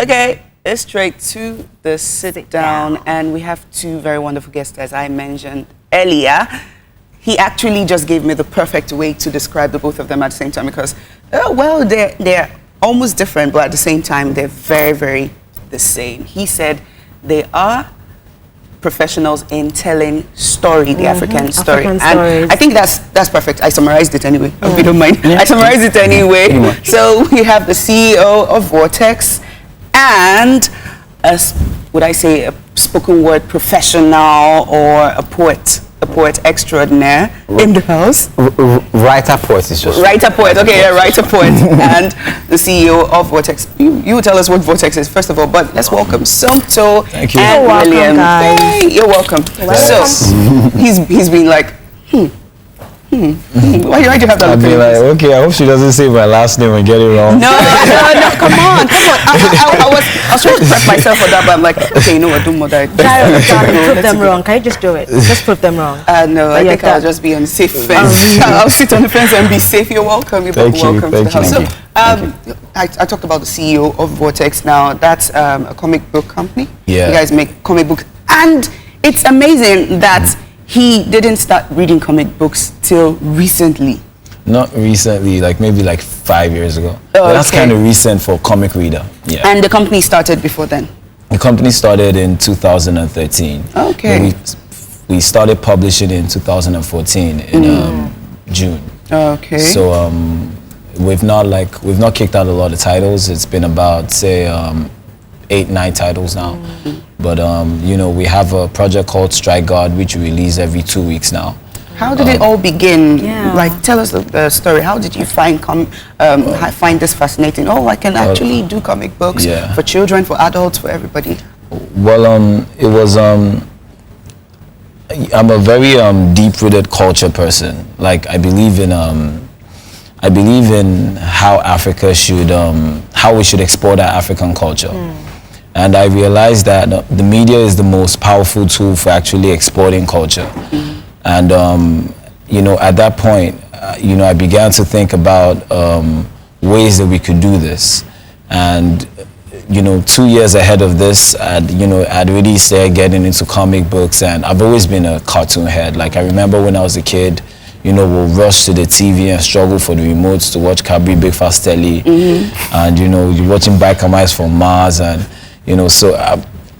Okay, let's straight to the sit down. And we have two very wonderful guests, as I mentioned earlier. He actually just gave me the perfect way to describe the both of them at the same time because, well, they're almost different, but at the same time, they're very, very the same. He said they are professionals in telling story, the African story. And I think that's perfect. I summarized it anyway, if you don't mind. Yeah. I summarized it anyway. So we have the CEO of VORTEX and would I say a spoken word professional or a poet extraordinaire in the house. Writer poet is just writer poet. Okay, yeah, writer poet and the CEO of VORTEX. You tell us what VORTEX is first of all, but let's welcome Somto Thank you. and welcome, William. guys. Hey, you're welcome. So he's been like, Why do you have that? I'd be like, okay, I hope she doesn't say my last name and get it wrong. No, come on. I was trying to prep myself for that, but I'm like, okay, you know what, don't bother. Prove them wrong. Can you just do it? Just prove them wrong. No, I think I'll just be on safe fence. I'll sit on the fence and be safe. You're welcome. You're welcome to the house. So, I talked about the CEO of VORTEX now. That's a comic book company. Yeah. You guys make comic books. And it's amazing that he didn't start reading comic books till recently. Not recently, like maybe like 5 years ago. Oh, That's kind of recent for comic reader. Yeah. And the company started before then? The company started in 2013. Okay. We started publishing in 2014 in June. Okay. So we've not kicked out a lot of titles. It's been about say 8-9 titles now. But you know, we have a project called Strike Guard, which we release every 2 weeks now. How did it all begin? Yeah. Like, tell us the story. How did you find this fascinating? Oh, I can actually do comic books for children, for adults, for everybody. Well, it was. I'm a very deep-rooted culture person. Like, I believe in how Africa should, how we should export our African culture. And I realized that the media is the most powerful tool for actually exporting culture. And, you know, at that point, you know, I began to think about ways that we could do this. And, you know, 2 years ahead of this, I'd really started getting into comic books, and I've always been a cartoon head. Like, I remember when I was a kid, you know, we'll rush to the TV and struggle for the remotes to watch Cabri Big Fast Telly. And, you know, you're watching Biker Mice from Mars, and, you know, so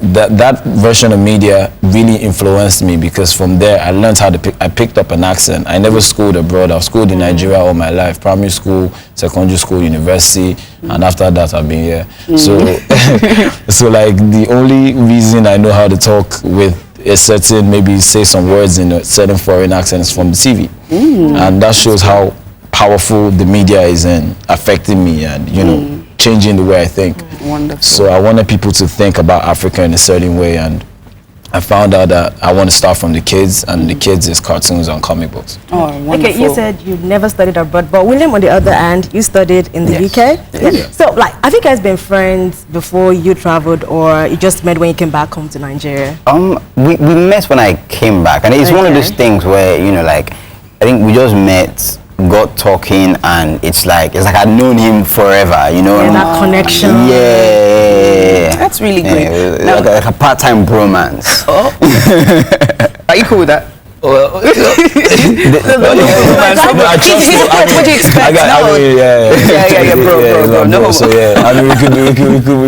that version of media really influenced me, because from there I learned how to I picked up an accent. I never schooled abroad. I've schooled in Nigeria all my life, primary school, secondary school, university, and after that I've been here. So, so like the only reason I know how to talk with a certain, maybe say some words in a certain foreign accent is from the TV. And that shows how powerful the media is in affecting me and, you know, changing the way I think. Wonderful. So I wanted people to think about Africa in a certain way, and I found out that I want to start from the kids, and the kids is cartoons and comic books. Oh, wonderful. Okay, you said you never studied abroad, but William, on the other hand, you studied in the UK? Yeah. So, like, have you guys been friends before you traveled, or you just met when you came back home to Nigeria? We met when I came back, and it's one of those things where, you know, like, I think we just met, got talking, and it's like I've known him forever, you know. Yeah, that connection. Yeah, that's really great. Now, like a part-time bromance. Are you cool with that? Well, what do you expect? Bro. No. So yeah, I mean, we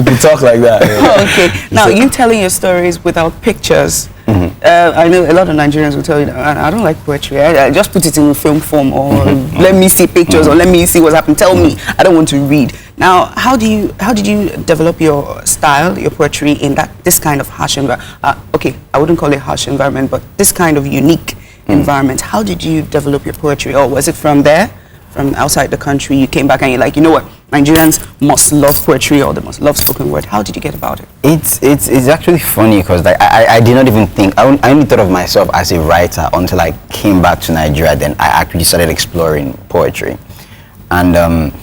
could talk like that. Oh, okay. Now, you telling your stories without pictures. I know a lot of Nigerians will tell you that I don't like poetry. I just put it in film form, or let me see pictures, or let me see what's happened. Tell me. I don't want to read. Now, how did you develop your style, your poetry in this kind of harsh environment? Okay, I wouldn't call it harsh environment, but this kind of unique environment. How did you develop your poetry? Or was it from there, from outside the country? You came back and you're like, you know what? Nigerians must love poetry, or they must love spoken word. How did you get about it? It's actually funny, because like I did not even think, I only thought of myself as a writer until I came back to Nigeria. Then I actually started exploring poetry, and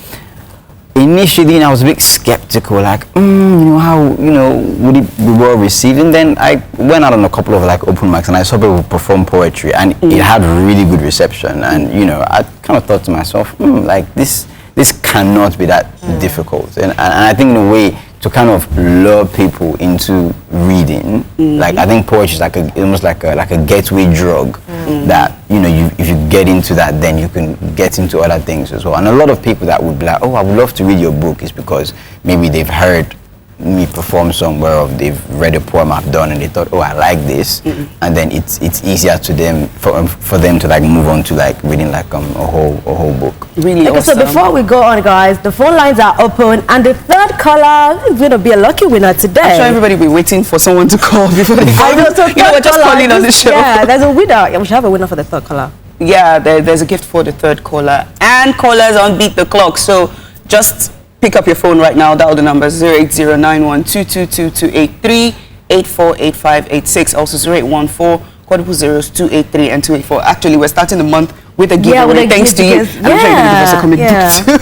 initially I was a bit skeptical, like, you know, how, you know, would it be well received? And then I went out on a couple of like open mics, and I saw people perform poetry, and it had really good reception. And, you know, I kind of thought to myself, like, this cannot be that difficult. And I think in a way, to kind of lure people into reading. Like I think poetry is like almost like a gateway drug that if you get into that, then you can get into other things as well. And a lot of people that would be like, oh, I would love to read your book, is because maybe they've heard me perform somewhere, or they've read a poem I've done and they thought, oh, I like this, and then it's easier to them for them to like move on to like reading like a whole book. Really Okay, awesome. so before we go on, guys, the phone lines are open, and the third caller is going to be a lucky winner today. I'm sure everybody will be waiting for someone to call before they call. I know, so We're just third calling caller, on the show. Yeah, there's a winner. Yeah, we should have a winner for the third caller. Yeah, there's a gift for the third caller, and callers on Beat the Clock. So just pick up your phone right now, dial the numbers 08091222283, 848586, also 0814-00283 and 284. Actually, we're starting the month with a giveaway, with a thanks gift to you. because- I'm sure you're going to give us a comic yeah. book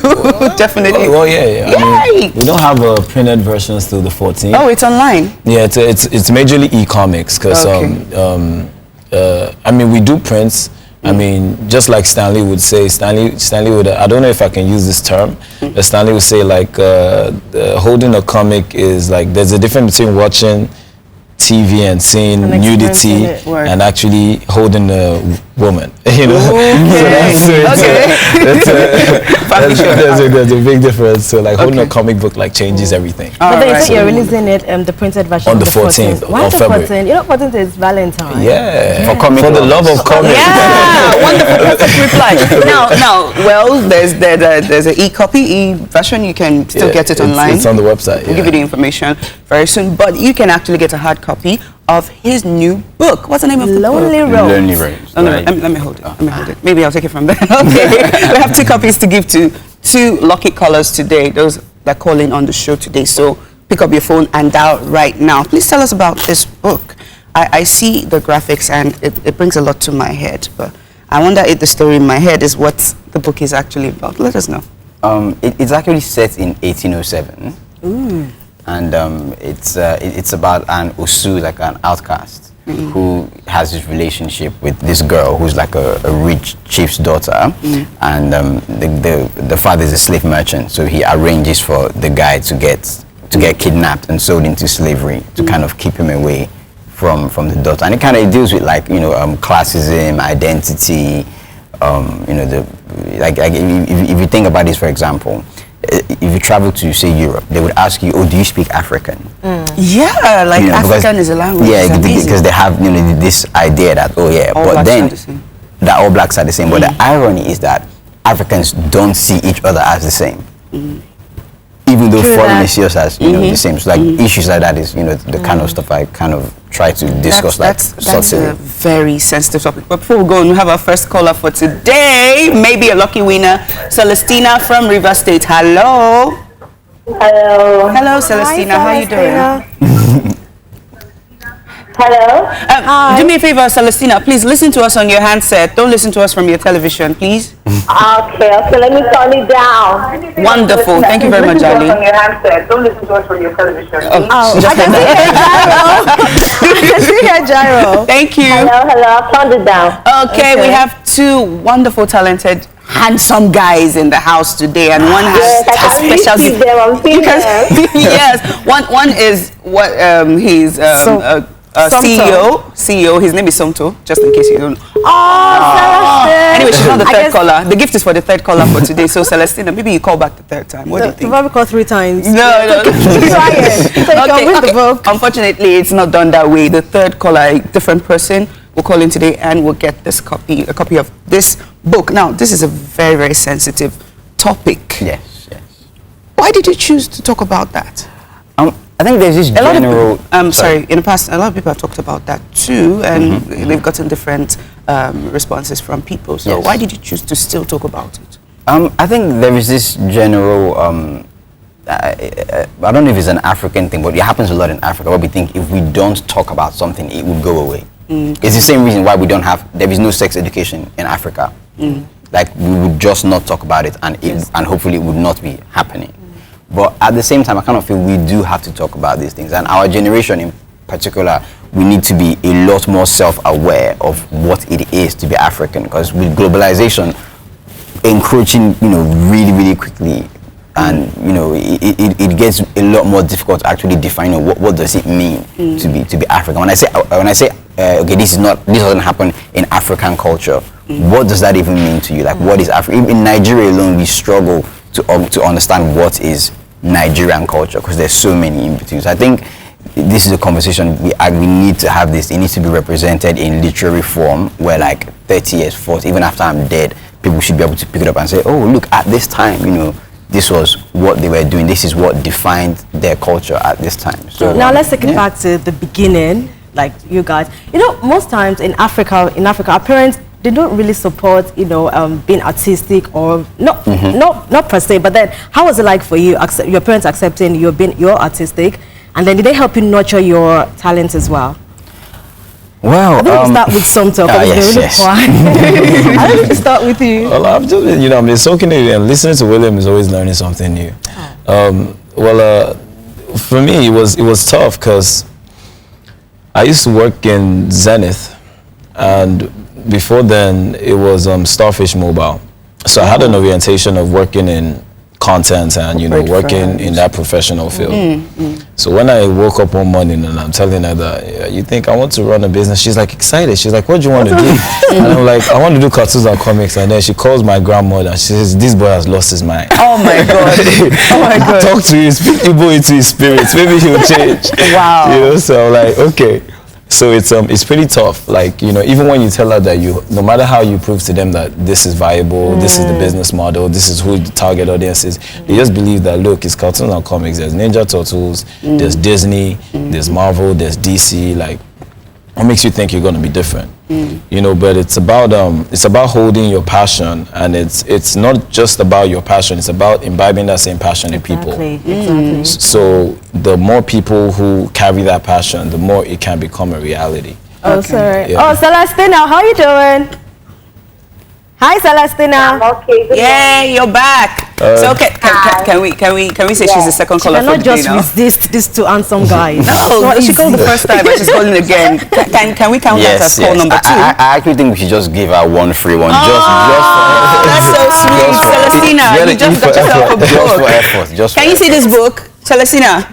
too. Definitely. Oh, yeah. I Yay! mean, we don't have a printed version till the 14th. Oh, it's online. Yeah, it's majorly e-comics, because I mean, we do prints. I mean, just like Stanley would say, Stanley would, I don't know if I can use this term, but Stanley would say like holding a comic is like, there's a difference between watching TV and seeing And nudity experiencing it. Word. and actually holding a woman, you know. There's a big difference. So like holding a comic book like changes everything. But then you Alright. said you're releasing it, the printed version On the 14th Why of the February. 14th? You know, 14th is Valentine. Yeah, For comic for the lovers. love of comics. Yeah, wonderful, perfect reply. Now, well, there's an e-copy, e-version. You can still Yeah, get it it's- online. It's on the website. We'll give you the information very soon. But you can actually get a hard copy of his new book. What's the name of the Lonely book? Road. Lonely Road. Oh, no, let me hold it. Let me hold it. Maybe I'll take it from there. Okay. We have 2 copies to give to 2 lucky callers today, those that call in on the show today. So pick up your phone and dial right now. Please tell us about this book. I see the graphics and it brings a lot to my head, but I wonder if the story in my head is what the book is actually about. Let us know. It's actually set in 1807. And it's about an Osu, like an outcast, who has this relationship with this girl who's like a rich chief's daughter, and the father is a slave merchant, so he arranges for the guy to get kidnapped and sold into slavery to kind of keep him away from the daughter. And it kind of deals with like classism, identity, if you think about this, for example, if you travel to, say, Europe, they would ask you, oh, do you speak African? Yeah, like African is a language. Yeah, It's amazing. because they have this idea that, oh yeah, All but blacks then are the same. that all blacks are the same. But the irony is that Africans don't see each other as the same. Even though True foreigners that. see us as the same. So like issues like that is the kind of stuff I kind of try to discuss That's a subtly. very sensitive topic. But before we go, we have our first caller for today. Maybe a lucky winner, Celestina from River State. Hello. Hello. Hello, Celestina. How are you doing? Hello. Do me a favor, Celestina. Please listen to us on your handset. Don't listen to us from your television, please. Okay, let me turn it down. Wonderful. Thank you very much, Listen to us Ali. on your handset. Don't listen to us from your television. Oh, I can see her gyro. thank you. Hello. I've turned it down. Okay, we have 2 wonderful, talented, handsome guys in the house today, and one has Yes, I a can really special see them. I'm seeing them. yes, one is what he's Somto. CEO. His name is Somto, just in case you don't know. Celestine. Anyway, she's not the I third guess- caller. The gift is for the third caller for today. So Celestina, maybe you call back the 3rd time. What do you You think? probably called 3 times. No. Try it. So you can win the book. Unfortunately, it's not done that way. The 3rd caller, a different person, will call in today and we'll get this copy, a copy of this book. Now, this is a very, very sensitive topic. Yes. Why did you choose to talk about that? I think there's this A lot general. of people, in the past, a lot of people have talked about that too, and they've gotten different responses from people. So Yes. why did you choose to still talk about it? I think there is this general. I don't know if it's an African thing, but it happens a lot in Africa where we think if we don't talk about something, it will go away. It's the same reason why there is no sex education in Africa. Like we would just not talk about it, and and hopefully it would not be happening. But at the same time, I kind of feel we do have to talk about these things, and our generation in particular, we need to be a lot more self-aware of what it is to be African, because with globalization encroaching, really, really quickly, and you know it gets a lot more difficult to actually define what does it mean to be African. When I say okay, this doesn't happen in African culture. What does that even mean to you? Like, what is Africa? In Nigeria alone, we struggle to understand what is Nigerian culture because there's so many in between. So I think this is a conversation we need to have. This, it needs to be represented in literary form, where like 30 years, 40, even after I'm dead, people should be able to pick it up and say, oh, look, at this time, you know, this was what they were doing. This is what defined their culture at this time. So now let's take it back to the beginning, like you guys. You know, most times in Africa, our parents, they don't really support, you know, being artistic or not per se. But then, how was it like for you? Your parents accepting you're artistic, and then did they help you nurture your talents as well? Well, I think we'll start with Somto. yes. I think we can start with you. Well, I've just been, you know, I've been soaking it and listening to William is always learning something new. For me, it was tough because I used to work in Zenith, and before then it was Starfish Mobile. So I had an orientation of working in content and, you know, working in that professional field. So when I woke up one morning and I'm telling her that, you think I want to run a business? She's like excited. She's like, what do you want to do? And I'm like, I want to do cartoons and comics. And then she calls my grandmother and she says, this boy has lost his mind. Oh my God. Oh my God. Talk to him, speak Igbo into his spirit. Maybe he'll change. Wow. You know, so I'm like, okay. So it's pretty tough. Like, you know, even when you tell her that no matter how you prove to them that this is viable, this is the business model, this is who the target audience is, they just believe that, look, it's cartoons and comics. There's Ninja Turtles, there's Disney, there's Marvel, there's DC. Like, what makes you think you're going to be different? You know, but it's about holding your passion, and it's not just about your passion, it's about imbibing that same passion in people. Exactly. So the more people who carry that passion, the more it can become a reality. Oh, sorry. Yeah. Oh, Celestina, how you doing? Hi, Celestina. I'm okay. Good Yay, you're back. So can we say she's the second caller for Cannot the day just now? resist these two handsome guys. No, she called the first time, but she's calling again. Can we count that as call number 2? I actually think we should just give her one free one. That's so sweet, Celestina. You just got yourself a book. Just for effort. Can you see this book, Celestina?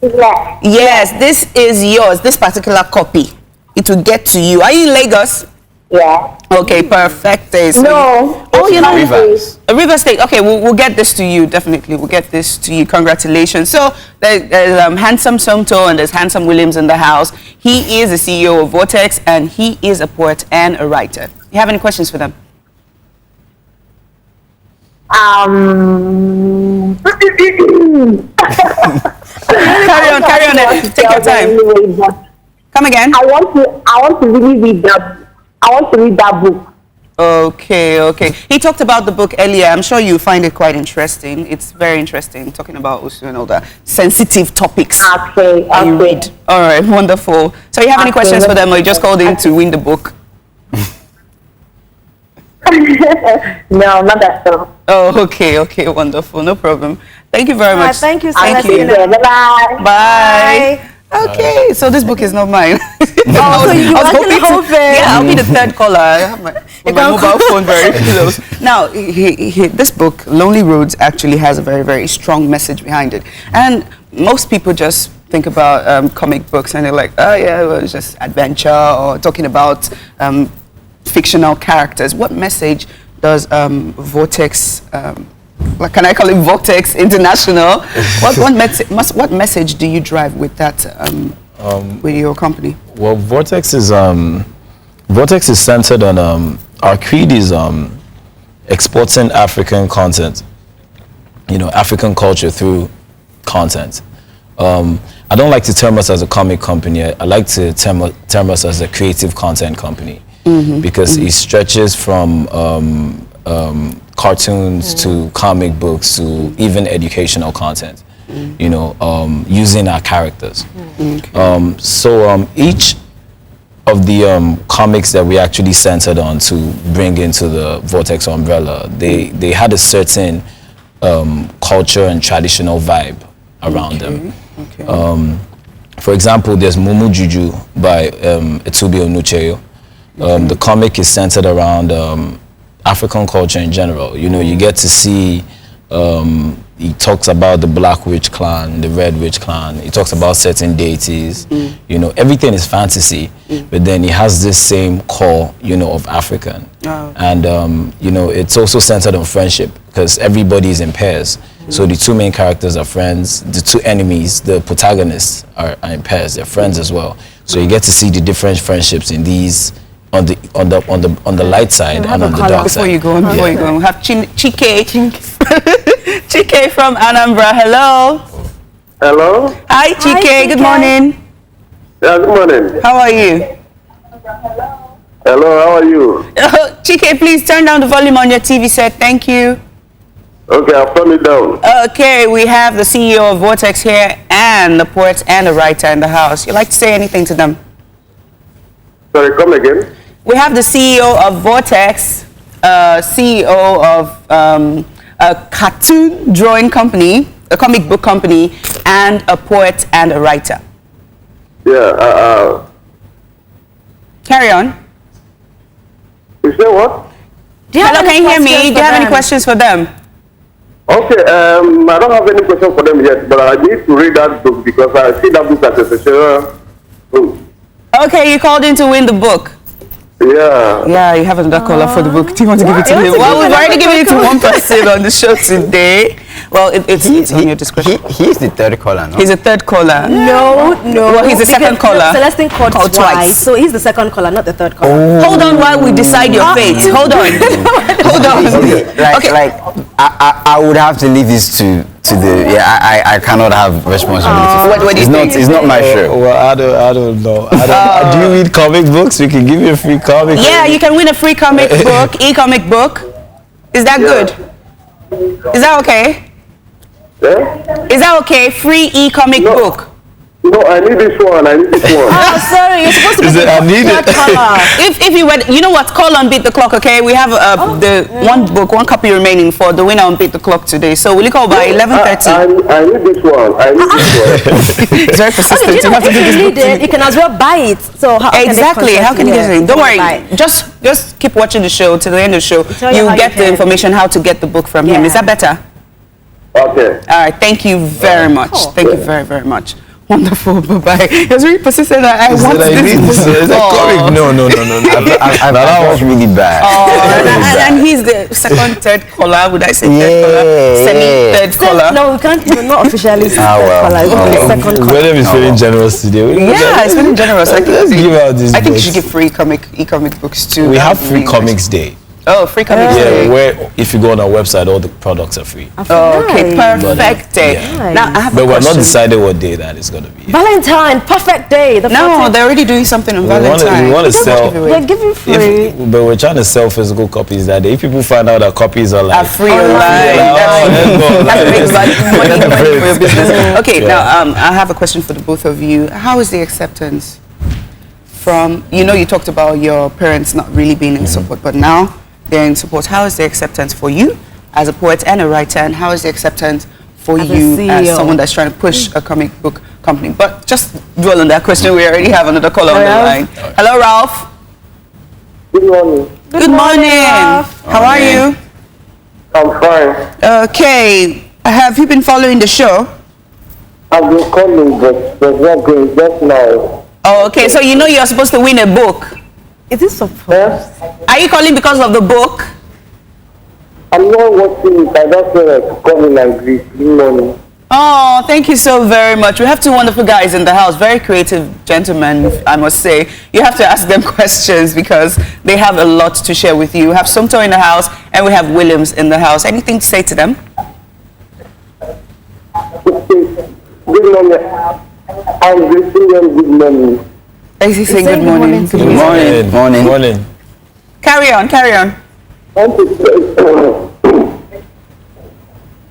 Yeah. Yes, this is yours. This particular copy. It will get to you. Are you in Lagos? Yeah. Okay, perfect. No. Oh, you know, Rivers. River State. Okay, we'll get this to you. Definitely, we'll get this to you. Congratulations. So there's handsome Somto and there's handsome Williams in the house. He is the CEO of VORTEX and he is a poet and a writer. You have any questions for them? Carry on. Take your time. Come again. I want to really read that. I want to read that book. Okay. He talked about the book earlier. I'm sure you find it quite interesting. It's very interesting, talking about Usu and all the sensitive topics. Okay. You read. All right, wonderful. So you have any questions for them, or you just called in to win the book? No, not that so. Oh, okay, wonderful. No problem. Thank you very much. Thank you, Thank you. Bye-bye. Bye. Okay, so this book is not mine. So you I was actually hoping hoping. I'll be the third caller. I have my mobile phone very close. Now, this book, Lonely Roads, actually has a very, very strong message behind it. And most people just think about comic books and they're like, oh yeah, well, it's just adventure or talking about fictional characters. What message does VORTEX, can I call it VORTEX International? What message do you drive with that, with your company? Well, VORTEX is centered on, our creed is exporting African content, you know, African culture through content. I don't like to term us as a comic company. I like to term us as a creative content company, because it stretches from cartoons to comic books to even educational content, you know, using our characters. So each of the comics that we actually centered on to bring into the VORTEX umbrella, they had a certain culture and traditional vibe around them. For example, there's Mumu Juju by Etsubi Onucheyo. The comic is centered around African culture in general. You know, you get to see He talks about the Black Witch Clan, the Red Witch Clan. He talks about certain deities. You know, everything is fantasy, but then he has this same core, you know, of African. And, you know, it's also centered on friendship because everybody is in pairs. So the two main characters are friends. The two enemies, the protagonists, are in pairs. They're friends as well. So you get to see the different friendships in these on the light side and on the dark side. Before you go, we have Chike. Chike from Anambra. Hello. Hello. Hi, Chike. Chike. Good morning. Yeah, good morning. How are you? Hello, how are you? Chike, please turn down the volume on your TV set. Thank you. Okay, I'll turn it down. Okay, we have the CEO of VORTEX here and the poet and the writer in the house. You like to say anything to them? Sorry, come again. We have the CEO of VORTEX, CEO of a cartoon drawing company, a comic book company, and a poet and a writer. Yeah, Carry on. you say what? Hello, can you hear me? Do you have any questions for them? Okay, I don't have any question for them yet, but I need to read that book because I see that book as a special book. Okay, you called in to win the book. Yeah. Yeah, you have another caller for the book. Do you want to give it to him? Well, we've already given it to one person on the show today. Well, it's on your discretion. He's the third caller, no? He's a third caller. No. Well, he's the second caller. Celestine called Called twice. So he's the second caller, not the third caller. Oh. Hold on while we decide your fate. Hold on. Hold on. Like, I would have to leave this to the, I cannot have responsibility. What do you think? It's not my show. Well, I don't know. Do you read comic books? We can give you a free comic. Yeah, you can win a free comic book, e-comic book. Is that good? Is that okay? Yeah? Is that okay? Free e-comic book. No, I need this one. I need this one. Oh, sorry, you're supposed to be I need third it. caller. If you were, you know what? Call on Beat the Clock, okay? We have the one copy remaining for the winner on Beat the Clock today. So will you call by 11:30? I need this one. I need this one. It's very persistent. Okay, you You know, have to if do you this need book. it, you can as well buy it. So how Exactly. How can you get it? Don't worry. Buy it. Just keep watching the show till the end of the show. Tell you You'll how get you the can. information how to get the book from him. Yeah. Is that better? Okay. All right. Thank you very much. Cool. Thank you very, very much. Wonderful. Bye-bye. He was really persistent. I want this book. Oh. No. That was really bad. And he's the second, third caller. Would I say third caller? Semi-third caller. No, we can't. We're not officially third well. caller. It's only second caller. William is feeling generous today. Yeah, it's been generous. Let's give out this. I think you books. should give free e-comic books too. We That have would be free really comics day. nice. Oh, free comics day. Yeah, where if you go on our website, all the products are free. Okay, Nice. perfect day. Yeah. Now I have But a we're not question. decided what day that is going to be. Valentine, perfect day. The No, 14th. they're already doing something on We wanna- Valentine. we wanna Don't sell- give away. They're giving free. But we're trying to sell physical copies that day. If people find out that copies are like Are free online. That's money for your business. Okay, now I have a question for the both of you. How is the acceptance from, you talked about your parents not really being in support, but now they're in support. How is the acceptance for you as a poet and a writer, and how is the acceptance for As a you as CEO? someone that's trying to push a comic book company? But just dwell on that question. We already have another caller on the Ralph? line. Hello, Ralph. Good morning. Good morning. Ralph. How are you? I'm fine. Okay. Have you been following the show? I've been calling, but there's not going just now. Oh, okay. So you're supposed to win a book. Is this support? Yes? Are you calling because of the book? I'm not watching it. I just want to call in and greet. Good morning. Oh, thank you so very much. We have two wonderful guys in the house, very creative gentlemen, I must say. You have to ask them questions because they have a lot to share with you. We have Somto in the house and we have Williams in the house. Anything to say to them? Good morning. I'm greeting them good morning. Is he saying good morning? Good morning. Morning. Carry on. I want to say,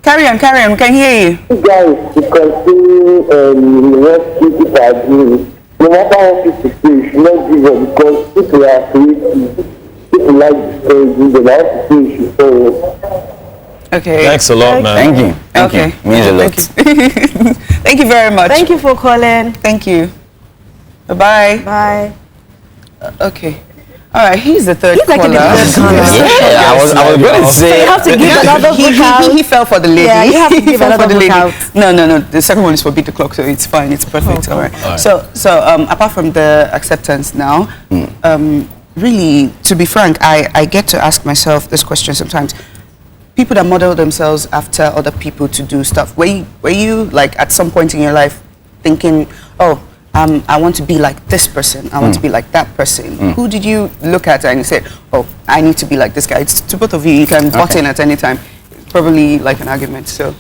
Carry on. We can hear you. you guys to continue what people are doing. No matter what people say, you should not give up because people are creative. People like the story, they like to say you should follow. Okay. Thanks a lot, man. Thank you. Thank Okay. you. Means a lot. Thank you very much. Thank you for calling. Thank you. Bye-bye. Bye. Okay. All right, he's the third He's like caller. the third caller. Yeah, I was going to So you say. have to give another book out. He fell for the lady. Yeah, you have to He give fell for another the book lady. out. No. The second one is for Beat the Clock, so it's fine. It's perfect. Okay. All right. All right. So apart from the acceptance now, really, to be frank, I get to ask myself this question sometimes. People that model themselves after other people to do stuff. Were you like at some point in your life thinking, oh, I want to be like this person. I want to be like that person. Who did you look at and you said, oh, I need to be like this guy? It's to both of you. You can butt in at any time. Probably like an argument. So,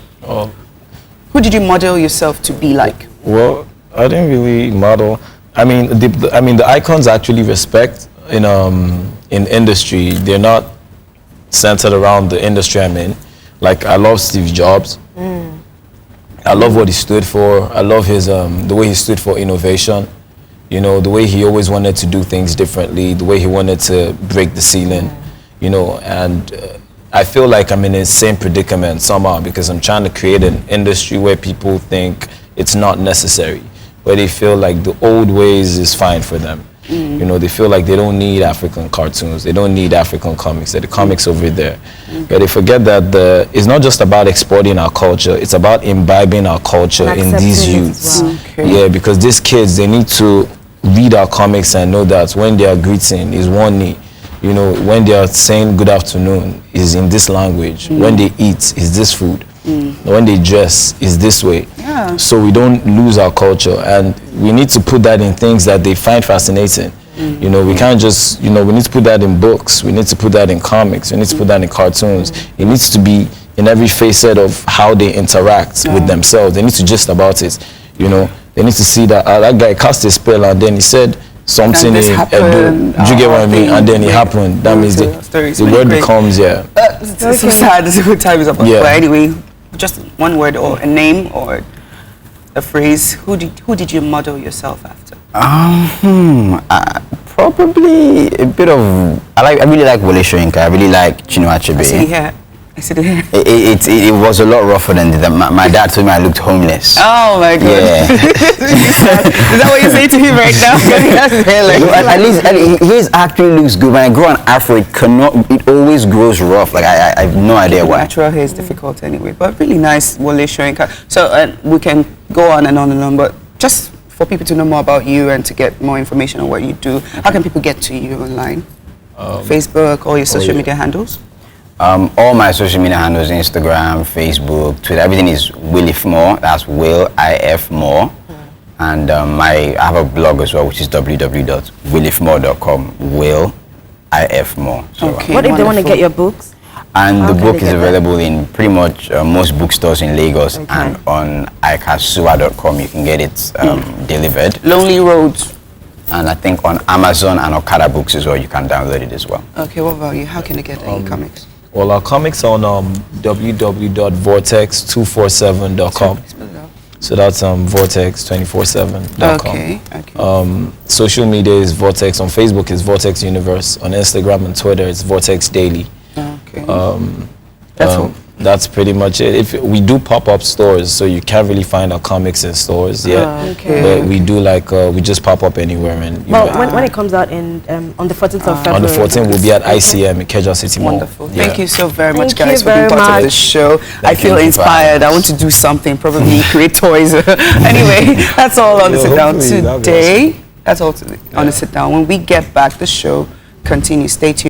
who did you model yourself to be like? Well, I didn't really model. I mean, the icons I actually respect in industry. They're not centered around the industry I'm in. Like, I love Steve Jobs. I love what he stood for. I love his the way he stood for innovation. You know, the way he always wanted to do things differently, the way he wanted to break the ceiling, you know, and I feel like I'm in the same predicament somehow because I'm trying to create an industry where people think it's not necessary, where they feel like the old ways is fine for them. You know, they feel like they don't need African cartoons, they don't need African comics, they're the comics over there. But they forget that it's not just about exporting our culture, it's about imbibing our culture And in these accepting it youths. as well. Okay. Yeah, because these kids, they need to read our comics and know that when they are greeting is one knee. You know, when they are saying good afternoon is in this language. When they eat is this food. When they dress is this way. Yeah. So we don't lose our culture, and we need to put that in things that they find fascinating. You know, we can't just, you know, we need to put that in books, we need to put that in comics, we need to put that in cartoons. It needs to be in every facet of how they interact with themselves. They need to just about it, you know. They need to see that that guy cast a spell and then he said something this in happen? Edo. Do you get what I mean? And then it happened. That means the word becomes, It's so sad. It's a good time is up. Yeah. But anyway, just one word or a name or a phrase. Who did you model yourself after? Probably a bit of. I really like Wole Soyinka. I really like Chinua I see the Achebe. hair. I see the hair. It was a lot rougher than that. My dad told me I looked homeless. Oh my God. Yeah. Is that what you say to him right now? He has his hair like No, at least his actually looks good. When I grow an afro, it always grows rough. Like I have no idea why. Natural hair is difficult anyway, but really nice Wole Soyinka. So we can go on and on, but just for people to know more about you and to get more information on what you do, how can people get to you online? Facebook, all your social media handles? All my social media handles, Instagram, Facebook, Twitter, everything is Will If More. That's Will IF More. And I have a blog as well, which is www.willifmore.com. Will IF More. So, Okay. What if they want to Wonderful. get your books? and How the can book they is get that? available in pretty much most bookstores in Lagos, and on ikasua.com you can get it delivered. Lonely Roads. And I think on Amazon and Okada Books as well, you can download it as well. Okay, what about you? How can they get the comics? Well, our comics on www.vortex247.com. So that's vortex247.com. Okay, okay. Social media is Vortex. On Facebook is Vortex Universe. On Instagram and Twitter it's Vortex Daily. Okay. That's pretty much it. If we do pop-up stores, so you can't really find our comics in stores yet. Okay. But we do we just pop up anywhere and. Well, when it comes out in on the 14th of February. On the 14th, we'll be at ICM in Keja City Mall. Wonderful. Yeah. Thank you so very much, Thank guys, you for being very part of much. this show. I feel you for inspired. having I us. want to do something, probably create toys. Anyway, that's all on the sit down hopefully that'll be today. That's all on the sit down. When we get back, the show continues. Stay tuned.